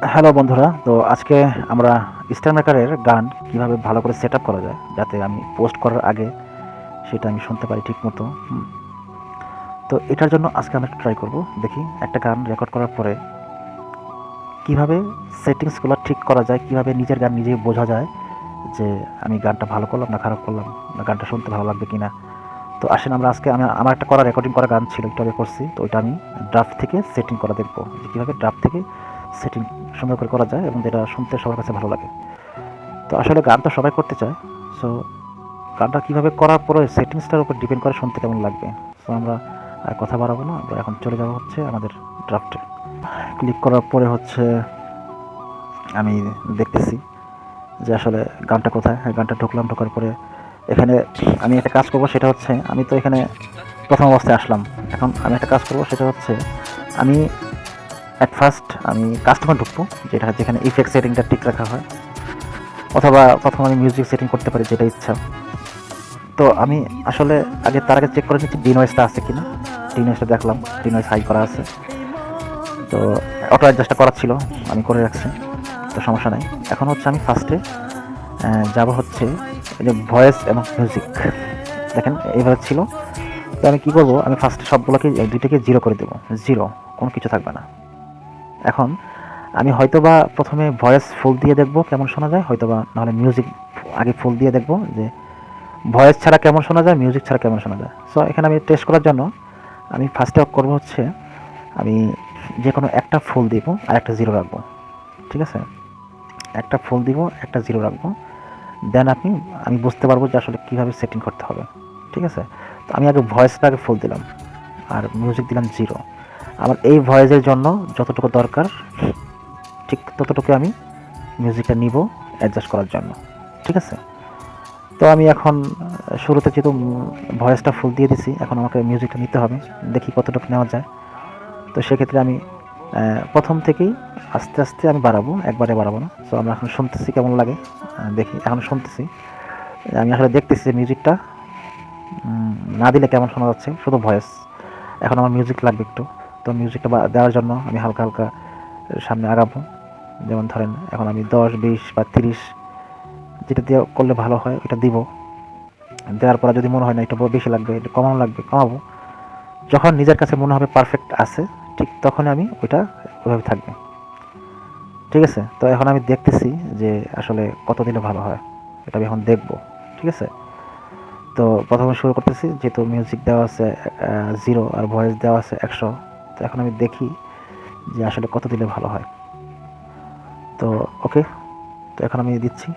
Hello বন্ধুরা, তো আজকে আমরা স্টার মেকারের গান কিভাবে ভালো করে সেট আপ করা যায় যাতে আমি পোস্ট করার আগে সেটা আমি শুনতে পারি ঠিক মতো। তো এটার জন্য আজকে আমরা ট্রাই করব। দেখি একটা গান রেকর্ড করার পরে কিভাবে সেটিংসগুলো ঠিক করা যায়, কিভাবে নিজের গান নিজেই বোঝা যায় যে আমি গানটা ভালো করলাম না খারাপ করলাম, না গানটা শুনতে ভালো লাগবে কিনা। তো আসেন আমরা আজকে আমার একটা রেকর্ডিং করা গান ছিল, একটু আগে করছি, তো ওইটা আমি ড্রাফট থেকে সেটিং করা দেখবো যে কীভাবে ড্রাফট থেকে সেটিং সুন্দর করে করা যায় এবং যেটা শুনতে সবার কাছে ভালো লাগে। তো আসলে গান তো সবাই করতে চায়, সো গানটা কীভাবে করার পরে সেটিংসটার উপর ডিপেন্ড করে শুনতে কেমন লাগবে। সো আমরা আর কথা বাড়াবো না, আমরা এখন চলে যাবো হচ্ছে আমাদের ড্রাফটে। ক্লিক করার পরে হচ্ছে আমি দেখতেছি যে আসলে গানটা কোথায়। গানটা ঢুকলাম, ঢোকার পরে এখানে আমি একটা কাজ করবো, সেটা হচ্ছে আমি তো এখানে প্রথম অবস্থায় আসলাম। এখন আমি একটা কাজ করবো, সেটা হচ্ছে আমি অ্যাট ফার্স্ট আমি কাস্টমার ঢুকবো, যেখানে ইফেক্ট সেটিংটা ঠিক রাখা হয়, অথবা প্রথম আমি মিউজিক সেটিং করতে পারি, যেটা ইচ্ছা। তো আমি আসলে তার আগে চেক করে নিচ্ছি ডিনয়েসটা আছে কিনা। ডিনয়েসটা দেখলাম, ডিনয়েস হাই করা আছে, তো অটো অ্যাডজাস্টটা করা ছিল, আমি করে রাখছি, তো সমস্যা নাই। এখন হচ্ছে আমি ফার্স্টে যাব হচ্ছে এই যে ভয়েস এবং মিউজিক, দেখেন এইভাবে ছিল। তো আমি কী করবো, আমি ফার্স্টে সবগুলোকে দুইটাকে জিরো করে দেবো, জিরো, কোনো কিছু থাকবে না। এখন আমি হয়তোবা প্রথমে ভয়েস ফুল দিয়ে দেখবো কেমন শোনা যায়, হয়তোবা নাহলে মিউজিক আগে ফুল দিয়ে দেখবো যে ভয়েস ছাড়া কেমন শোনা যায়, মিউজিক ছাড়া কেমন শোনা যায়। সো এখানে আমি টেস্ট করার জন্য আমি ফার্স্টে করবো হচ্ছে আমি যে কোনো একটা ফুল দিব আর একটা জিরো রাখবো, ঠিক আছে? একটা ফুল দিব, একটা জিরো রাখবো, দেন আমি বুঝতে পারবো যে আসলে কীভাবে সেটিং করতে হবে, ঠিক আছে? তো আমি আগে ভয়েসটা আগে ফুল দিলাম আর মিউজিক দিলাম জিরো। আমার এই ভয়েসের জন্য যতটুকু দরকার ঠিক ততটুকু আমি মিউজিকটা নিব অ্যাডজাস্ট করার জন্য, ঠিক আছে? তো আমি এখন শুরুতে যেহেতু ভয়েসটা ফুল দিয়ে দিছি, এখন আমাকে মিউজিকটা নিতে হবে, দেখি কতটুকু নেওয়া যায়। তো সেক্ষেত্রে আমি প্রথম থেকেই আস্তে আস্তে আমি বাড়াবো, একবারে বাড়াবো না। সো আমরা এখন শুনতেছি কেমন লাগে, দেখি। এখন শুনতেছি, আমি আসলে দেখতেছি যে মিউজিকটা না দিলে কেমন শোনা যাচ্ছে, শুধু ভয়েস। এখন আমার মিউজিক লাগবে একটু, তো মিউজিকটা দেওয়ার জন্য আমি হালকা হালকা সামনে আগাবো। যেমন ধরেন এখন আমি 10, 20 বা 30 যেটা দিয়ে করলে ভালো হয় ওটা দিব। দেওয়ার পর যদি মনে হয় না একটু বেশি লাগবে, একটু কমানো লাগবে, কমাবো। যখন নিজের কাছে মনে হবে পারফেক্ট আছে, ঠিক তখন আমি ওইটা ওইভাবে থাকবে, ঠিক আছে? তো এখন আমি দেখতেছি যে আসলে কত দিলে ভালো হয়, এটা আমি এখন দেখবো, ঠিক আছে? তো প্রথমে শুরু করতেছি, যেহেতু মিউজিক দেওয়া আছে 0 আর ভয়েস দেওয়া আছে 100। তো এখন আমি দেখি যে আসলে কত দিলে ভালো হয়। তো ওকে, তো এখন আমি দিচ্ছি,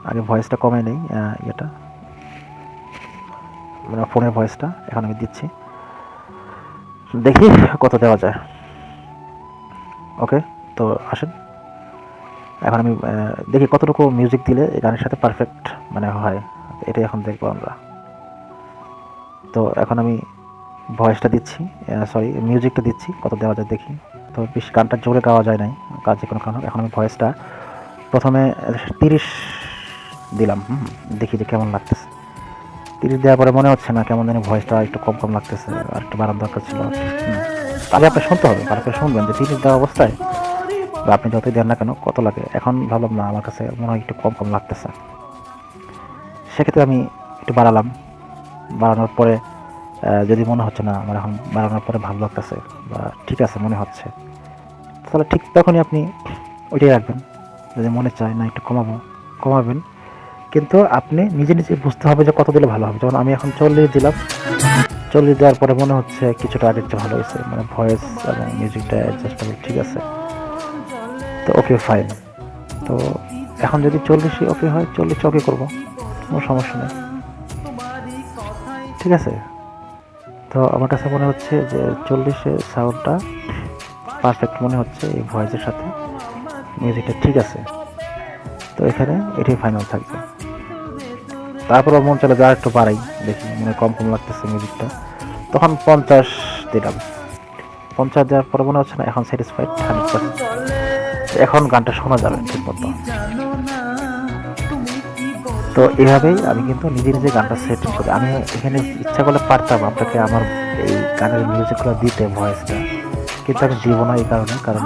আগে ভয়েসটা কমে নেই, এটা মানে ফোনের ভয়েসটা এখন আমি দিচ্ছি, দেখি কত দেওয়া যায়। ওকে, তো আসেন এখন আমি দেখি কতটুকু মিউজিক দিলে এই গানের সাথে পারফেক্ট মানে হয়, এটাই এখন দেখবো আমরা। তো এখন আমি ভয়েসটা দিচ্ছি, সরি মিউজিকটা দিচ্ছি, কত দেওয়া যায় দেখি। তো বেশ গানটা জোরে গাওয়া যায় নাই, কাজ যে কোনো কারণ। এখন আমি ভয়েসটা প্রথমে 30 দিলাম, দেখি যে কেমন লাগতেছে। 30 দেওয়ার পরে মনে হচ্ছে না, কেমন জানি ভয়েসটা একটু কম কম লাগতেছে, আর একটু বাড়ার দরকার ছিল। আগে আপনি শুনতে হবে, ভালো করে শুনবেন যে 30 দেওয়া অবস্থায় বা আপনি যতই দেন না কেন কত লাগে। এখন ভাবলাম না, আমার কাছে মনে হয় একটু কম কম লাগতেছে, সেক্ষেত্রে আমি একটু বাড়ালাম। বাড়ানোর পরে যদি মনে হচ্ছে না আমার এখন বাড়ানোর পরে ভালো লাগতেছে বা ঠিক আছে মনে হচ্ছে, তাহলে ঠিক তখনই আপনি ওইটাই রাখবেন। যদি মনে চায় না একটু কমাবেন, কিন্তু আপনি নিজে নিজে বুঝতে হবে যে কত দিলে ভালো হবে। যেমন আমি এখন 40 দিলাম, 40 দেওয়ার পরে মনে হচ্ছে কিছুটা আগের চেয়ে ভালো হয়েছে, মানে ভয়েস এবং মিউজিকটা অ্যাডজাস্টেবল ঠিক আছে। তো ওকে ফাইন। তো এখন যদি 40 ওকে হয়, 40 ওকে করবো, কোনো সমস্যা নেই, ঠিক আছে? তো আমার কাছে মনে হচ্ছে যে 40 সাউন্ডটা পারফেক্ট মনে হচ্ছে, এই ভয়েসের সাথে মিউজিকটা ঠিক আছে। তো এখানে এটাই ফাইনাল থাকবে। তারপর মন চলে যা একটু বাড়াই, দেখি মনে কম কম লাগতেছে মিউজিকটা, তখন 50 দিলাম। 50 দেওয়ার পরে মনে হচ্ছে না এখন স্যাটিসফাইড 100%, এখন গানটা শোনা যাবে ঠিক মতো। তো এভাবেই আমি কিন্তু নিজে নিজে গানটা সেটিং করি। আমি এখানে ইচ্ছা করলে পারতাম আপনাকে আমার এই গানের মিউজিকগুলো দিতে, ভয়েসটা, কিন্তু আমি দিব না এই কারণ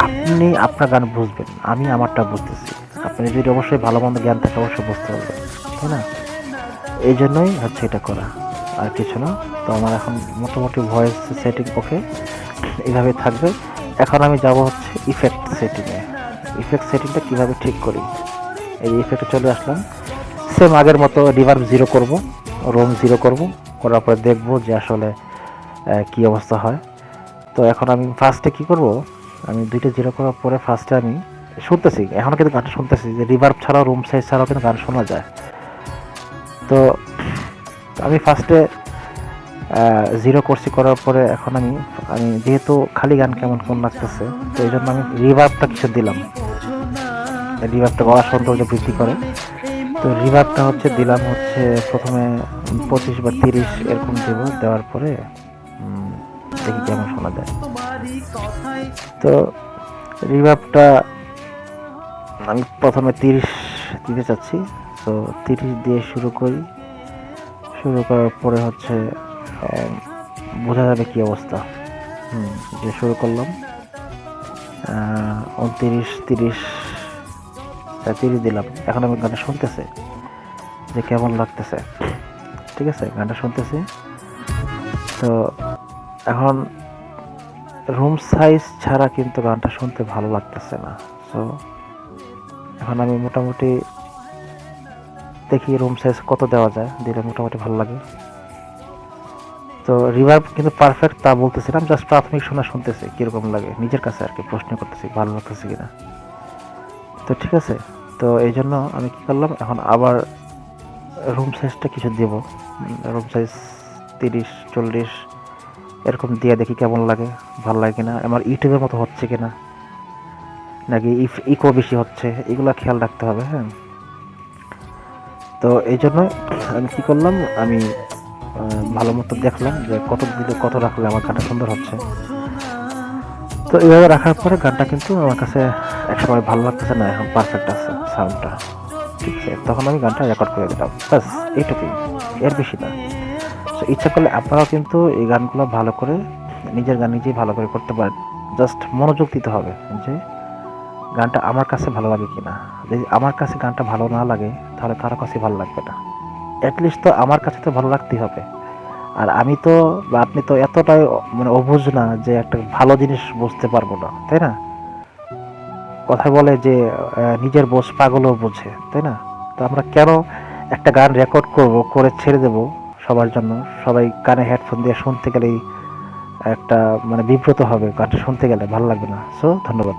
আপনি আপনার গান বুঝবেন, আমি আমারটা বুঝতেছি। আপনি যদি অবশ্যই ভালো মন্দ জ্ঞান থাকে অবশ্যই বুঝতে পারবেন, তাই না? এই জন্যই হচ্ছে এটা করা, আর কিছু না। তো আমার এখন মোটামুটি ভয়েস সেটিং ওকে, এইভাবে থাকবে। এখন আমি যাব হচ্ছে ইফেক্ট সেটিংয়ে। ইফেক্ট সেটিংটা কীভাবে ঠিক করি, এই ইফেক্টে চলে আসলাম। সেম আগের মতো রিভার্ব জিরো করব, রোম জিরো করব, করার পরে দেখবো যে আসলে কী অবস্থা হয়। তো এখন আমি ফার্স্টে কী করব, আমি দুইটা জিরো করার পরে ফার্স্টে আমি শুনতেছি, এখন কিন্তু গানটা শুনতেছি যে রিভার্ব ছাড়াও রুম সাইজ ছাড়াও কিন্তু গান শোনা যায়। তো আমি ফার্স্টে জিরো করছি, করার পরে এখন আমি আমি যেহেতু খালি গান কেমন কেমন লাগতেছে, তো এই জন্য আমি রিভার্বটা কিছু দিলাম। রিভার্বটা গলা সৌন্দর্য বৃদ্ধি করে। তো রিভার্বটা হচ্ছে দিলাম হচ্ছে প্রথমে 25 বা 30 এরকম দেব, দেওয়ার পরে দেখি কেমন শোনা যায়। তো রিভার্বটা আমি প্রথমে 30 দিতে চাচ্ছি। তো 30 দিয়ে শুরু করি, শুরু করার পরে হচ্ছে বোঝা যাবে কি অবস্থা। যে শুরু করলাম 29, 30 দিলাম। এখন আমি গানটা শুনতেছি যে কেমন লাগতেছে, ঠিক আছে, গানটা শুনতেছি। তো এখন রুম সাইজ ছাড়া কিন্তু গানটা শুনতে ভালো লাগতেছে না। সো এখন আমি মোটামুটি দেখি রুম সাইজ কত দেওয়া যায়, দিলে মোটামুটি ভালো লাগে। তো রিভার্ব কিন্তু পারফেক্ট তা বলতেছিলাম, জাস্ট প্রাথমিক শোনা শুনতেছি কীরকম লাগে, নিজের কাছে আর কি প্রশ্ন করতেছি ভালো লাগতেছে কিনা। তো ঠিক আছে, তো এই জন্য আমি কী করলাম, এখন আবার রুম সাইজটা কিছু দেব। রুম সাইজ 30, 40 এরকম দিয়ে দেখি কেমন লাগে, ভালো লাগে কিনা, আমার ইউটিউবের মতো হচ্ছে কিনা, নাকি ইকো বেশি হচ্ছে, এগুলো খেয়াল রাখতে হবে। হ্যাঁ, তো এই জন্য আমি কী করলাম, আমি ভালো মতো দেখলাম যে কত দিলে কত রাখলে আমার গানটা সুন্দর হচ্ছে। তো এইভাবে রাখার পরে গানটা কিন্তু আমার কাছে একসময় ভালো লাগতেছে না, এখন পারফেক্ট আছে সাউন্ডটা, ঠিক আছে। তখন আমি গানটা রেকর্ড করে দিলাম, ব্যাস এইটুকুই, এর বেশি না। তো ইচ্ছা করলে আপনারাও কিন্তু এই গানগুলো ভালো করে নিজের গান নিজেই ভালো করে করতে পারেন। জাস্ট মনোযোগ দিতে হবে যে গানটা আমার কাছে ভালো লাগে কিনা। যদি আমার কাছে গানটা ভালো না লাগে তাহলে কারো কাছে ভালো লাগবে না। অ্যাটলিস্ট তো আমার কাছে তো ভালো লাগতেই হবে। আর আমি তো বা আপনি তো এতটাই মানে অবুঝ না যে একটা ভালো জিনিস বুঝতে পারবো না, তাই না? কথা বলে যে নিজের বোঝ পাগলও বোঝে, তাই না? তো আমরা কেন একটা গান রেকর্ড করব, করে ছেড়ে দেব সবার জন্য, সবাই কানে হেডফোন দিয়ে শুনতে গেলেই একটা মানে বিব্রত হবে, গানটা শুনতে গেলে ভালো লাগবে না। সো ধন্যবাদ।